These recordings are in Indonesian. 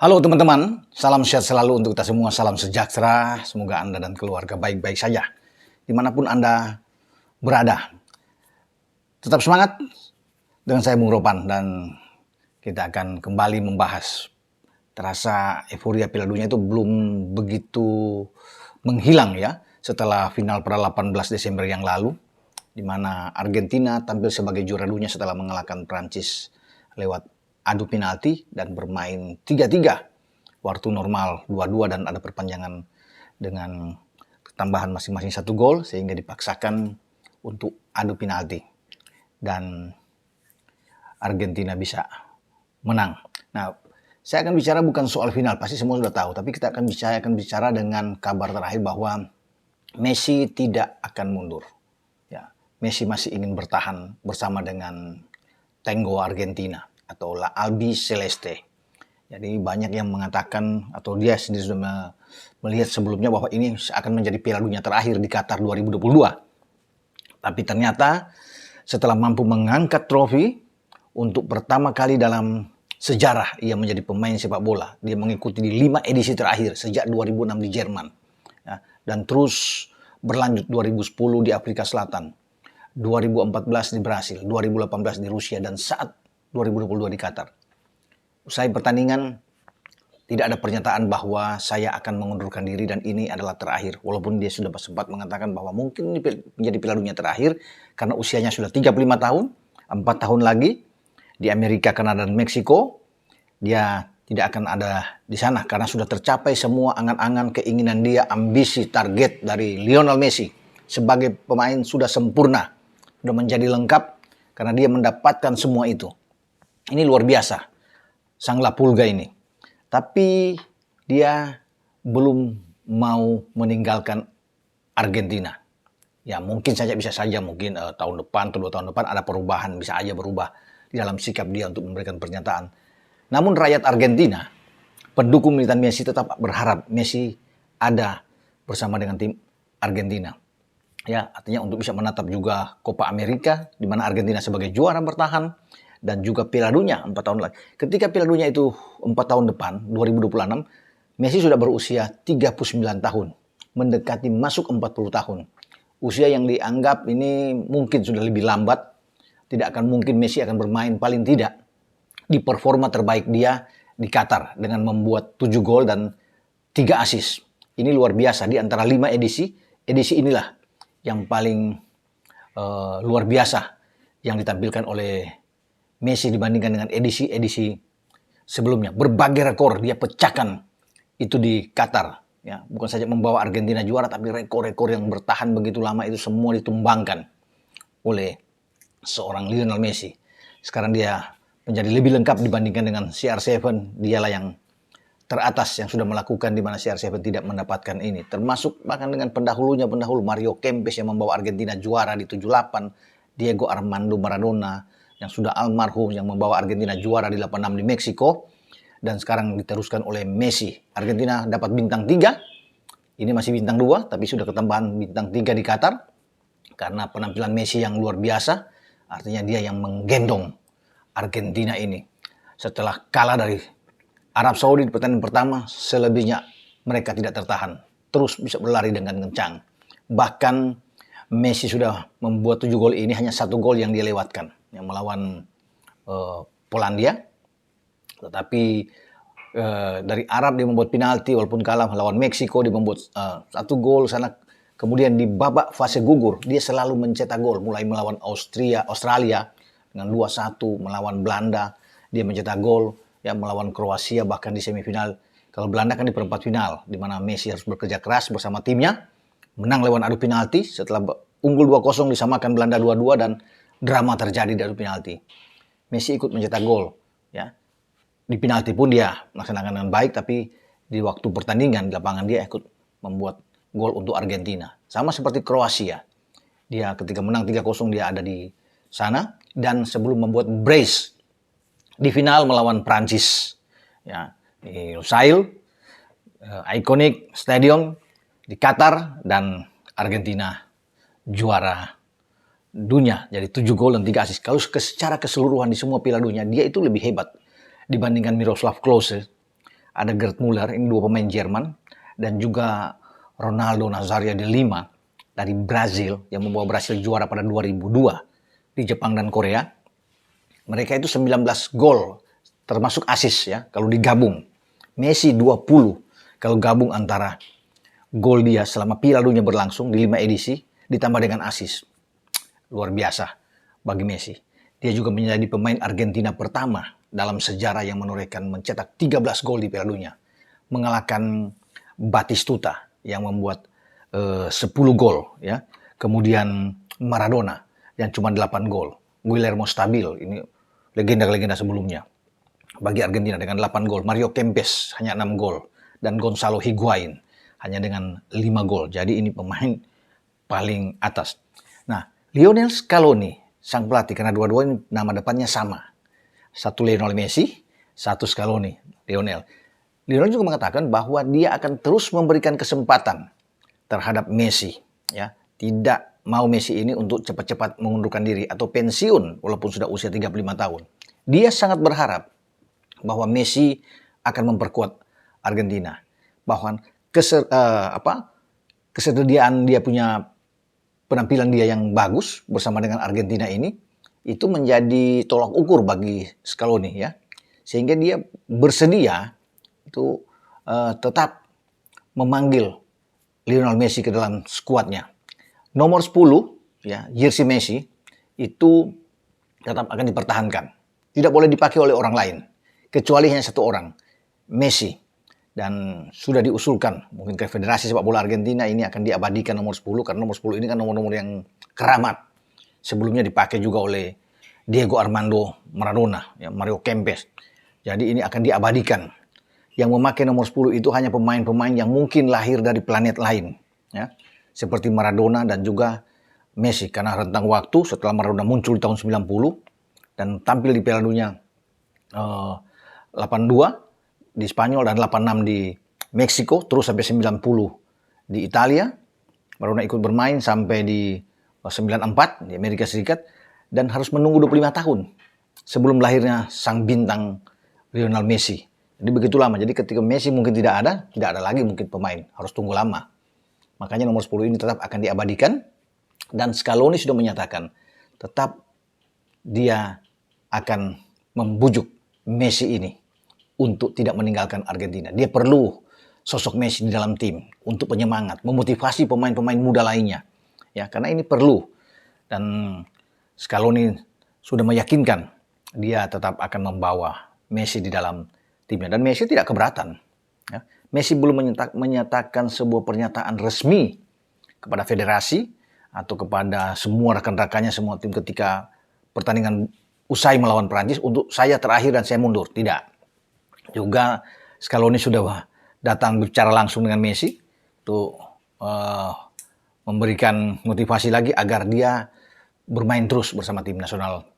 Halo teman-teman, salam sehat selalu untuk kita semua, salam sejahtera, semoga Anda dan keluarga baik-baik saja, dimanapun Anda berada. Tetap semangat dengan saya Bung Ropan dan kita akan kembali membahas. Terasa euforia Piala Dunia itu belum begitu menghilang ya, setelah final pada 18 Desember yang lalu, di mana Argentina tampil sebagai juara dunia setelah mengalahkan Prancis lewat adu penalti dan bermain 3-3. Waktu normal 2-2 dan ada perpanjangan dengan tambahan masing-masing 1 gol sehingga dipaksakan untuk adu penalti. Dan Argentina bisa menang. Nah, saya akan bicara bukan soal final, pasti semua sudah tahu, tapi kita akan bicara dengan kabar terakhir bahwa Messi tidak akan mundur. Ya, Messi masih ingin bertahan bersama dengan Tango Argentina atau La Albi Celeste. Jadi banyak yang mengatakan atau dia sendiri sudah melihat sebelumnya bahwa ini akan menjadi Piala Dunia terakhir di Qatar 2022. Tapi ternyata setelah mampu mengangkat trofi untuk pertama kali dalam sejarah ia menjadi pemain sepak bola. Dia mengikuti di 5 edisi terakhir sejak 2006 di Jerman. Ya, dan terus berlanjut 2010 di Afrika Selatan, 2014 di Brasil, 2018 di Rusia, dan saat 2022 di Qatar. Usai pertandingan, tidak ada pernyataan bahwa saya akan mengundurkan diri dan ini adalah terakhir. Walaupun dia sudah sempat mengatakan bahwa mungkin ini menjadi Piala Dunia terakhir karena usianya sudah 35 tahun, 4 tahun lagi di Amerika, Kanada, dan Meksiko. Dia tidak akan ada di sana karena sudah tercapai semua angan-angan, keinginan dia, ambisi, target dari Lionel Messi sebagai pemain sudah sempurna, sudah menjadi lengkap karena dia mendapatkan semua itu. Ini luar biasa, sang Lapulga ini. Tapi dia belum mau meninggalkan Argentina. Ya mungkin saja, bisa saja mungkin tahun depan atau 2 tahun depan ada perubahan, bisa aja berubah di dalam sikap dia untuk memberikan pernyataan. Namun rakyat Argentina, pendukung militan Messi tetap berharap Messi ada bersama dengan tim Argentina. Ya, artinya untuk bisa menatap juga Copa America, di mana Argentina sebagai juara bertahan, dan juga Piala Dunia 4 tahun lagi. Ketika Piala Dunia itu 4 tahun depan, 2026, Messi sudah berusia 39 tahun, mendekati masuk 40 tahun. Usia yang dianggap ini mungkin sudah lebih lambat, tidak akan mungkin Messi akan bermain paling tidak di performa terbaik dia di Qatar dengan membuat 7 gol dan 3 assist. Ini luar biasa, di antara 5 edisi inilah yang paling luar biasa yang ditampilkan oleh Messi dibandingkan dengan edisi-edisi sebelumnya. Berbagai rekor dia pecahkan itu di Qatar. Ya, bukan saja membawa Argentina juara, tapi rekor-rekor yang bertahan begitu lama itu semua ditumbangkan oleh seorang Lionel Messi. Sekarang dia menjadi lebih lengkap dibandingkan dengan CR7. Dialah yang teratas yang sudah melakukan di mana CR7 tidak mendapatkan ini. Termasuk bahkan dengan pendahulu Mario Kempes yang membawa Argentina juara di 78, Diego Armando Maradona yang sudah almarhum yang membawa Argentina juara di 86 di Meksiko, dan sekarang diteruskan oleh Messi. Argentina dapat bintang 3, ini masih bintang 2, tapi sudah ketambahan bintang 3 di Qatar karena penampilan Messi yang luar biasa. Artinya dia yang menggendong Argentina ini. Setelah kalah dari Arab Saudi di pertandingan pertama, selebihnya mereka tidak tertahan, terus bisa berlari dengan kencang. Bahkan Messi sudah membuat 7 gol ini, hanya 1 gol yang dia lewatkan, yang melawan Polandia. Tetapi dari Arab dia membuat penalti, walaupun kalah melawan Meksiko dia membuat 1 gol sana. Kemudian di babak fase gugur dia selalu mencetak gol, mulai melawan Australia dengan 2-1, melawan Belanda dia mencetak gol, ya melawan Kroasia bahkan di semifinal. Kalau Belanda kan di perempat final, di mana Messi harus bekerja keras bersama timnya, menang lewat adu penalti setelah unggul 2-0 disamakan Belanda 2-2 dan drama terjadi di adu penalti. Messi ikut mencetak gol, ya. Di penalti pun dia melaksanakan dengan baik, tapi di waktu pertandingan di lapangan dia ikut membuat gol untuk Argentina. Sama seperti Kroasia. Dia ketika menang 3-0 dia ada di sana, dan sebelum membuat brace di final melawan Prancis, ya, di Lusail, iconic stadium di Qatar, dan Argentina juara dunia jadi 7 gol dan 3 assist. Kalau secara keseluruhan di semua Piala Dunia dia itu lebih hebat dibandingkan Miroslav Klose ada Gerd Müller, ini dua pemain Jerman, dan juga Ronaldo Nazario de Lima dari Brazil yang membawa Brasil juara pada 2002 di Jepang dan Korea. Mereka itu 19 gol termasuk assist ya kalau digabung. Messi 20 kalau gabung antara gol dia selama Piala Dunia berlangsung di 5 edisi ditambah dengan assist. Luar biasa bagi Messi. Dia juga menjadi pemain Argentina pertama dalam sejarah yang menorehkan mencetak 13 gol di Piala Dunia. Mengalahkan Batistuta yang membuat 10 gol ya. Kemudian Maradona yang cuma 8 gol. Guillermo Stabil, ini legenda-legenda sebelumnya bagi Argentina dengan 8 gol. Mario Kempes hanya 6 gol. Dan Gonzalo Higuain hanya dengan 5 gol. Jadi ini pemain paling atas. Nah, Lionel Scaloni, sang pelatih, karena dua-duanya nama depannya sama. Satu Lionel Messi, satu Scaloni, Lionel. Lionel juga mengatakan bahwa dia akan terus memberikan kesempatan terhadap Messi. Ya, tidak mau Messi ini untuk cepat-cepat mengundurkan diri atau pensiun walaupun sudah usia 35 tahun. Dia sangat berharap bahwa Messi akan memperkuat Argentina. Bahwa kesediaan dia punya penampilan dia yang bagus bersama dengan Argentina ini itu menjadi tolak ukur bagi Scaloni ya. Sehingga dia bersedia itu tetap memanggil Lionel Messi ke dalam skuadnya. Nomor 10 ya, jersey Messi itu tetap akan dipertahankan. Tidak boleh dipakai oleh orang lain kecuali hanya satu orang, Messi. Dan sudah diusulkan mungkin ke Federasi Sepak Bola Argentina ini akan diabadikan nomor 10 karena nomor 10 ini kan nomor-nomor yang keramat. Sebelumnya dipakai juga oleh Diego Armando Maradona, ya, Mario Kempes. Jadi ini akan diabadikan. Yang memakai nomor 10 itu hanya pemain-pemain yang mungkin lahir dari planet lain, ya. Seperti Maradona dan juga Messi karena rentang waktu setelah Maradona muncul di tahun 90 dan tampil di Piala Dunia 82 di Spanyol dan 86 di Meksiko, terus sampai 90 di Italia. Maradona ikut bermain sampai di 94 di Amerika Serikat dan harus menunggu 25 tahun sebelum lahirnya sang bintang Lionel Messi. Jadi begitu lama. Jadi ketika Messi mungkin tidak ada lagi mungkin pemain, harus tunggu lama. Makanya nomor 10 ini tetap akan diabadikan dan Scaloni sudah menyatakan tetap dia akan membujuk Messi ini untuk tidak meninggalkan Argentina. Dia perlu sosok Messi di dalam tim untuk penyemangat, memotivasi pemain-pemain muda lainnya. Ya, karena ini perlu. Dan Scaloni sudah meyakinkan dia tetap akan membawa Messi di dalam timnya. Dan Messi tidak keberatan. Ya. Messi belum menyatakan sebuah pernyataan resmi kepada federasi atau kepada semua rekan-rekannya, semua tim ketika pertandingan usai melawan Perancis untuk saya terakhir dan saya mundur. Tidak. Juga Scaloni sudah datang bicara langsung dengan Messi untuk memberikan motivasi lagi agar dia bermain terus bersama tim nasional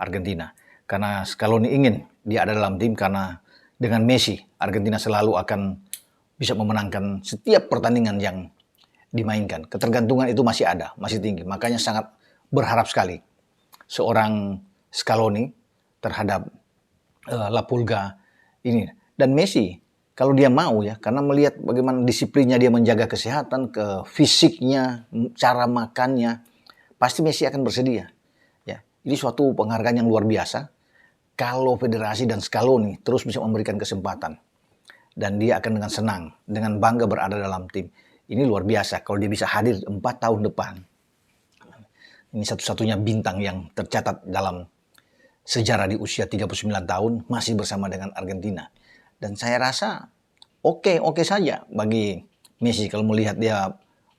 Argentina. Karena Scaloni ingin dia ada dalam tim karena dengan Messi Argentina selalu akan bisa memenangkan setiap pertandingan yang dimainkan. Ketergantungan itu masih ada, masih tinggi. Makanya sangat berharap sekali seorang Scaloni terhadap La Pulga ini. Dan Messi kalau dia mau ya, karena melihat bagaimana disiplinnya dia menjaga kesehatan, ke fisiknya, cara makannya, pasti Messi akan bersedia. Ya, ini suatu penghargaan yang luar biasa. Kalau federasi dan Scaloni terus bisa memberikan kesempatan dan dia akan dengan senang, dengan bangga berada dalam tim. Ini luar biasa kalau dia bisa hadir 4 tahun depan. Ini satu-satunya bintang yang tercatat dalam sejarah di usia 39 tahun masih bersama dengan Argentina. Dan saya rasa oke saja bagi Messi kalau melihat dia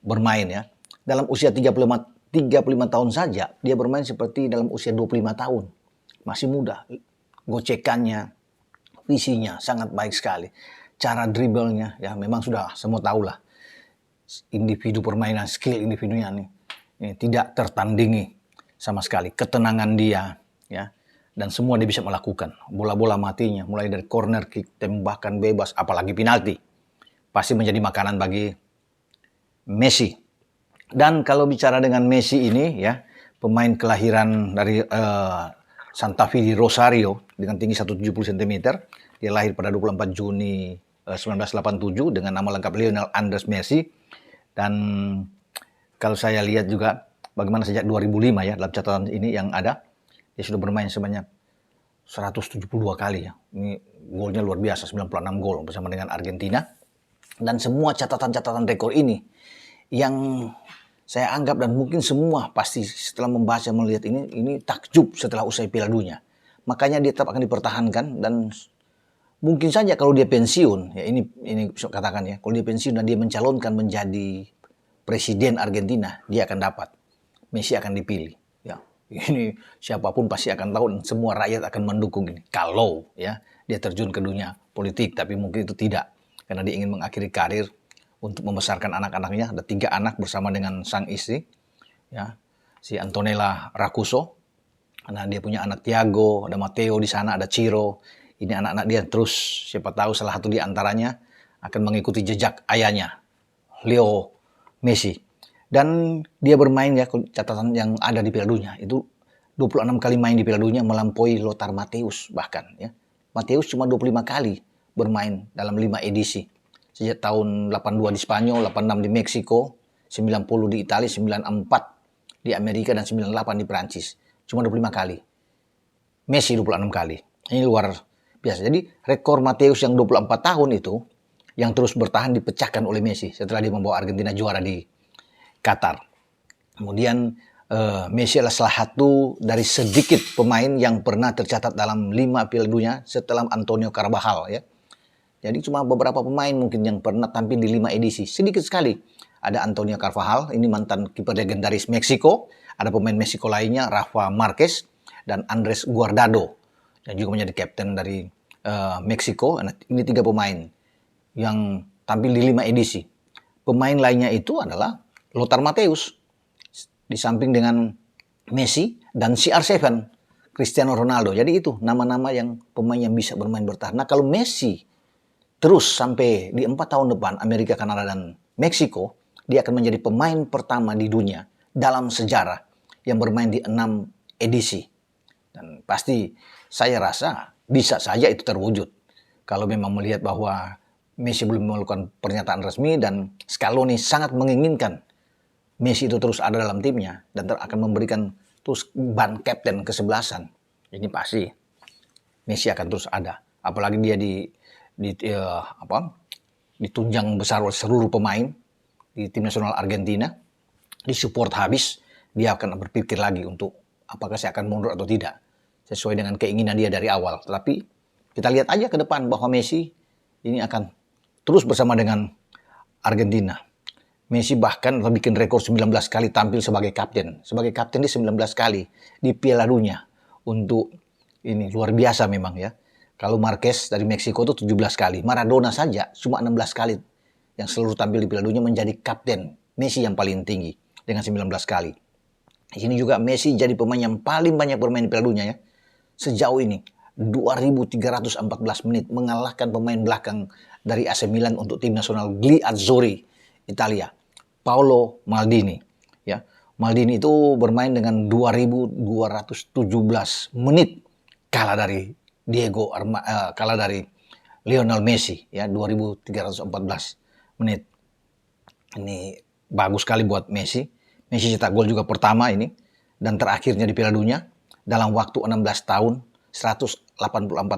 bermain ya. Dalam usia 35 tahun saja dia bermain seperti dalam usia 25 tahun. Masih muda. Gocekannya, visinya sangat baik sekali. Cara dribblenya ya memang sudah semua tahu lah. Individu permainan, skill individunya nih tidak tertandingi sama sekali. Ketenangan dia ya. Dan semua dia bisa melakukan. Bola-bola matinya, mulai dari corner kick, tembakan bebas, apalagi penalti. Pasti menjadi makanan bagi Messi. Dan kalau bicara dengan Messi ini, ya pemain kelahiran dari Santa Fe di Rosario, dengan tinggi 170 cm. Dia lahir pada 24 Juni 1987 dengan nama lengkap Lionel Andres Messi. Dan kalau saya lihat juga bagaimana sejak 2005 ya, dalam catatan ini yang ada, dia sudah bermain sebanyak 172 kali ya. Ini golnya luar biasa, 96 gol bersama dengan Argentina. Dan semua catatan-catatan rekor ini yang saya anggap dan mungkin semua pasti setelah membaca melihat ini takjub setelah usai Piala Dunia. Makanya dia tetap akan dipertahankan dan mungkin saja kalau dia pensiun, ya ini katakan ya, kalau dia pensiun dan dia mencalonkan menjadi presiden Argentina, dia akan dapat. Messi akan dipilih. Ya, ini siapapun pasti akan tahu dan semua rakyat akan mendukung ini. Kalau ya dia terjun ke dunia politik, tapi mungkin itu tidak, karena dia ingin mengakhiri karir untuk membesarkan anak-anaknya. Ada 3 anak bersama dengan sang istri, ya, si Antonella Rakuso. Nah, dia punya anak Thiago, ada Matteo di sana, ada Ciro. Ini anak-anak dia terus, siapa tahu salah satu di antaranya akan mengikuti jejak ayahnya, Leo Messi. Dan dia bermain ya, catatan yang ada di Piala Dunia itu 26 kali main di Piala Dunia, melampaui Lothar Matthäus bahkan ya. Matthäus cuma 25 kali bermain dalam 5 edisi. Sejak tahun 82 di Spanyol, 86 di Meksiko, 90 di Italia, 94 di Amerika, dan 98 di Prancis. Cuma 25 kali. Messi 26 kali. Ini luar biasa. Jadi rekor Matthäus yang 24 tahun itu, yang terus bertahan dipecahkan oleh Messi setelah dia membawa Argentina juara di Qatar. Kemudian Messi adalah salah satu dari sedikit pemain yang pernah tercatat dalam 5 Piala Dunia setelah Antonio Carvajal ya. Jadi cuma beberapa pemain mungkin yang pernah tampil di 5 edisi. Sedikit sekali. Ada Antonio Carvajal, ini mantan kiper legendaris Meksiko. Ada pemain Meksiko lainnya, Rafa Marquez dan Andres Guardado, yang juga menjadi kapten dari Meksiko. Ini 3 pemain yang tampil di 5 edisi. Pemain lainnya itu adalah Lothar Matthäus, di samping dengan Messi dan CR7, Cristiano Ronaldo. Jadi itu nama-nama yang pemain yang bisa bermain bertahan. Nah, kalau Messi terus sampai di 4 tahun depan, Amerika, Kanada, dan Meksiko, dia akan menjadi pemain pertama di dunia dalam sejarah yang bermain di 6 edisi. Dan pasti saya rasa bisa saja itu terwujud. Kalau memang melihat bahwa Messi belum melakukan pernyataan resmi dan Scaloni sangat menginginkan Messi itu terus ada dalam timnya dan akan memberikan terus ban kapten kesebelasan. Ini pasti Messi akan terus ada. Apalagi dia ditunjang besar oleh seluruh pemain di tim nasional Argentina, disupport habis, dia akan berpikir lagi untuk apakah saya akan mundur atau tidak, sesuai dengan keinginan dia dari awal. Tetapi kita lihat aja ke depan bahwa Messi ini akan terus bersama dengan Argentina. Messi bahkan telah bikin rekor 19 kali tampil sebagai kapten. Sebagai kapten dia 19 kali di Piala Dunia. Untuk ini luar biasa memang ya. Kalau Marquez dari Meksiko itu 17 kali. Maradona saja cuma 16 kali yang seluruh tampil di Piala Dunia menjadi kapten. Messi yang paling tinggi dengan 19 kali. Di sini juga Messi jadi pemain yang paling banyak bermain di Piala Dunia ya. Sejauh ini 2.314 menit, mengalahkan pemain belakang dari AC Milan untuk tim nasional Gli Azzurri Italia, Paolo Maldini. Ya, Maldini itu bermain dengan 2.217 menit, kalah dari kalah dari Lionel Messi ya, 2.314 menit. Ini bagus sekali buat Messi. Messi cetak gol juga pertama ini dan terakhirnya di Piala Dunia dalam waktu 16 tahun 184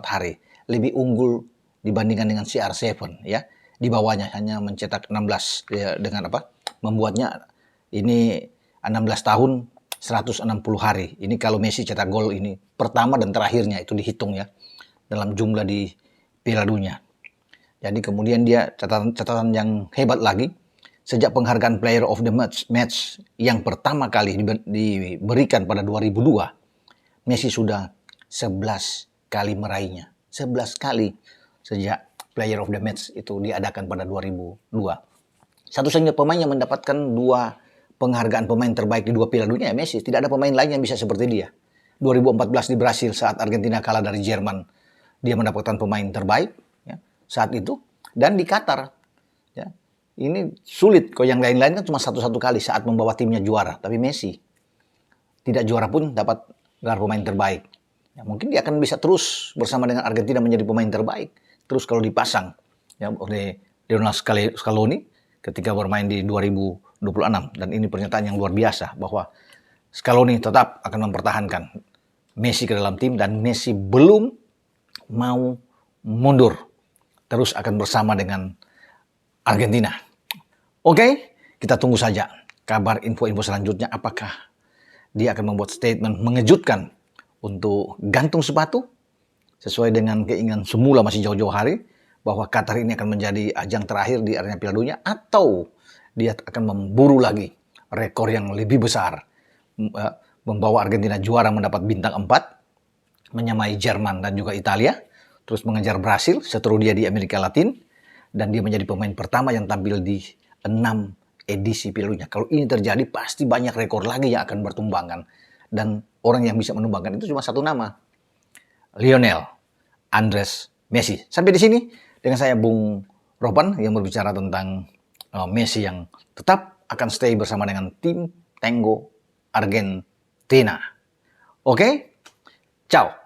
hari. Lebih unggul dibandingkan dengan CR7 ya. Di bawahnya hanya mencetak 16 ya, dengan membuatnya ini 16 tahun 160 hari. Ini kalau Messi cetak gol ini pertama dan terakhirnya itu dihitung ya dalam jumlah di Piala Dunia. Jadi kemudian dia catatan yang hebat lagi, sejak penghargaan Player of the Match yang pertama kali diberikan pada 2002, Messi sudah 11 kali meraihnya. 11 kali sejak Player of the Match itu diadakan pada 2002. Satu-satunya pemain yang mendapatkan 2 penghargaan pemain terbaik di 2 Piala Dunia ya Messi. Tidak ada pemain lain yang bisa seperti dia. 2014 di Brasil saat Argentina kalah dari Jerman, dia mendapatkan pemain terbaik ya, saat itu. Dan di Qatar ya, ini sulit. Kalau yang lain-lain kan cuma satu kali saat membawa timnya juara. Tapi Messi tidak juara pun dapat gelar pemain terbaik. Ya, mungkin dia akan bisa terus bersama dengan Argentina menjadi pemain terbaik. Terus kalau dipasang ya, oleh Lionel Scaloni ketika bermain di 2026. Dan ini pernyataan yang luar biasa bahwa Scaloni tetap akan mempertahankan Messi ke dalam tim dan Messi belum mau mundur. Terus akan bersama dengan Argentina. Oke, kita tunggu saja kabar info-info selanjutnya apakah dia akan membuat statement mengejutkan untuk gantung sepatu sesuai dengan keinginan semula masih jauh-jauh hari bahwa Qatar ini akan menjadi ajang terakhir di arena Piala Dunia, atau dia akan memburu lagi rekor yang lebih besar, membawa Argentina juara mendapat bintang 4, menyamai Jerman dan juga Italia, terus mengejar Brasil seteru dia di Amerika Latin, dan dia menjadi pemain pertama yang tampil di 6 edisi Piala Dunia. Kalau ini terjadi pasti banyak rekor lagi yang akan bertumbangan, dan orang yang bisa menumbangkan itu cuma satu nama, Lionel Andres Messi. Sampai di sini dengan saya Bung Ropan yang berbicara tentang Messi yang tetap akan stay bersama dengan tim Tango Argentina. Oke, ciao.